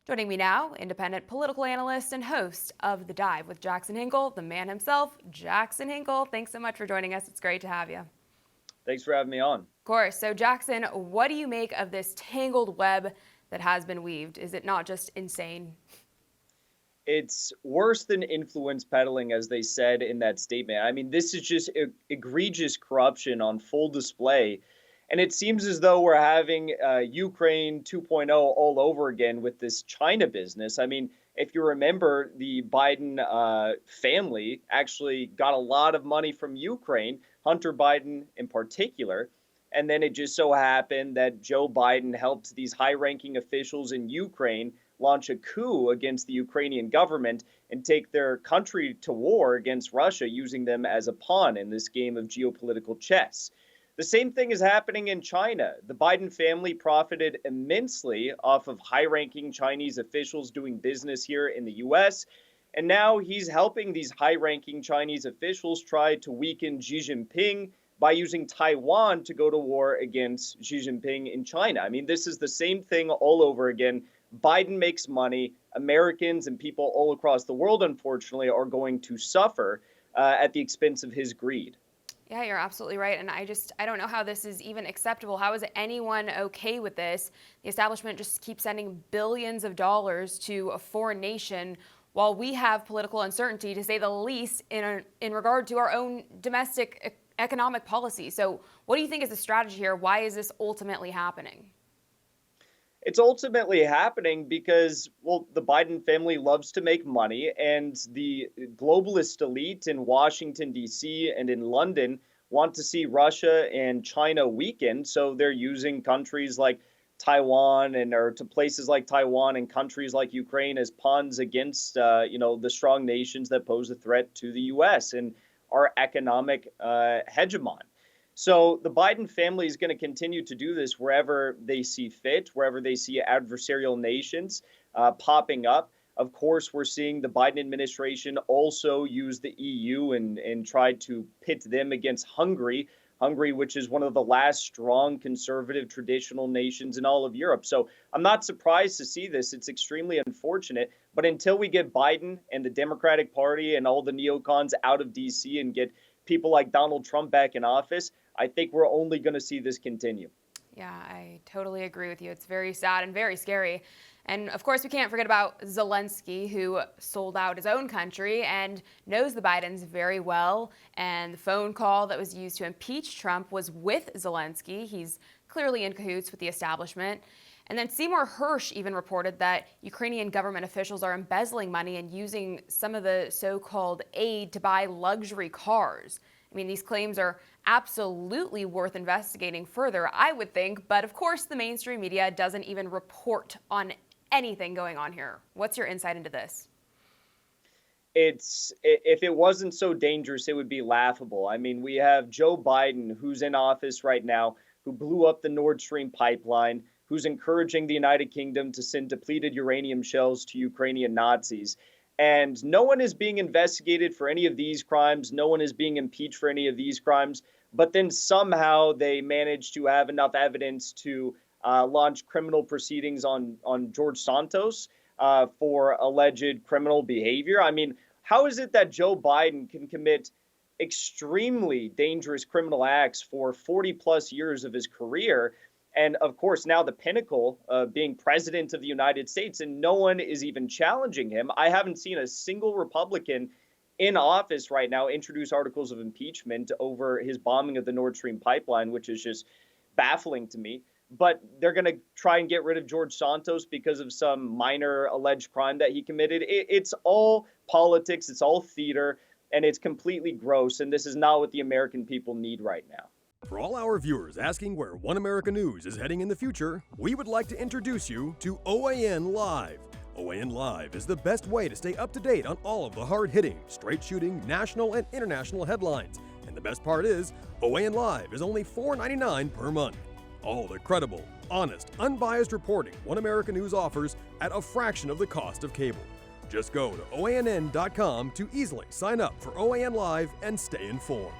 Joining me now, independent political analyst and host of The Dive with Jackson Hinkle, the man himself, Jackson Hinkle. Thanks so much for joining us. It's great to have you. Thanks for having me on. Of course. So Jackson, what do you make of this tangled web that has been weaved? Is it not just insane? It's worse than influence peddling, as they said in that statement. I mean, this is just egregious corruption on full display. And it seems as though we're having Ukraine 2.0 all over again with this China business. I mean, if you remember, the Biden family actually got a lot of money from Ukraine, Hunter Biden in particular. And then it just so happened that Joe Biden helped these high-ranking officials in Ukraine launch a coup against the Ukrainian government and take their country to war against Russia, using them as a pawn in this game of geopolitical chess. The same thing is happening in China. The Biden family profited immensely off of high-ranking Chinese officials doing business here in the U.S., and now he's helping these high-ranking Chinese officials try to weaken Xi Jinping by using Taiwan to go to war against Xi Jinping in China. I mean, this is the same thing all over again. Biden makes money. Americans and people all across the world, unfortunately, are going to suffer at the expense of his greed. Yeah, you're absolutely right. And I don't know how this is even acceptable. How is anyone okay with this? The establishment just keeps sending billions of dollars to a foreign nation while we have political uncertainty, to say the least, in regard to our own domestic economic policy. So what do you think is the strategy here? Why is this ultimately happening? It's ultimately happening because, well, the Biden family loves to make money, and the globalist elite in Washington, D.C. and in London want to see Russia and China weaken. So they're using countries like Taiwan or to places like Taiwan and countries like Ukraine as pawns against, the strong nations that pose a threat to the U.S. and our economic hegemon. So the Biden family is going to continue to do this wherever they see fit, wherever they see adversarial nations popping up. Of course, we're seeing the Biden administration also use the EU and try to pit them against Hungary, which is one of the last strong conservative traditional nations in all of Europe. So I'm not surprised to see this. It's extremely unfortunate. But until we get Biden and the Democratic Party and all the neocons out of D.C. and get people like Donald Trump back in office, I think we're only going to see this continue. Yeah, I totally agree with you. It's very sad and very scary. And of course, we can't forget about Zelensky, who sold out his own country and knows the Bidens very well. And the phone call that was used to impeach Trump was with Zelensky. He's clearly in cahoots with the establishment. And then Seymour Hersh even reported that Ukrainian government officials are embezzling money and using some of the so-called aid to buy luxury cars. I mean, these claims are absolutely worth investigating further, I would think. But of course, the mainstream media doesn't even report on anything going on here. What's your insight into this? If it wasn't so dangerous, it would be laughable. I mean, we have Joe Biden, who's in office right now, who blew up the Nord Stream pipeline, who's encouraging the United Kingdom to send depleted uranium shells to Ukrainian Nazis. And no one is being investigated for any of these crimes. No one is being impeached for any of these crimes. But then somehow they managed to have enough evidence to launch criminal proceedings on George Santos for alleged criminal behavior. I mean, how is it that Joe Biden can commit extremely dangerous criminal acts for 40 plus years of his career? And of course, now the pinnacle of being president of the United States, and no one is even challenging him. I haven't seen a single Republican in office right now introduce articles of impeachment over his bombing of the Nord Stream pipeline, which is just baffling to me. But they're going to try and get rid of George Santos because of some minor alleged crime that he committed. It's all politics. It's all theater, and it's completely gross. And this is not what the American people need right now. For all our viewers asking where One America News is heading in the future, we would like to introduce you to OAN Live. OAN Live is the best way to stay up to date on all of the hard-hitting, straight-shooting, national and international headlines. And the best part is, OAN Live is only $4.99 per month. All the credible, honest, unbiased reporting One America News offers at a fraction of the cost of cable. Just go to OANN.com to easily sign up for OAN Live and stay informed.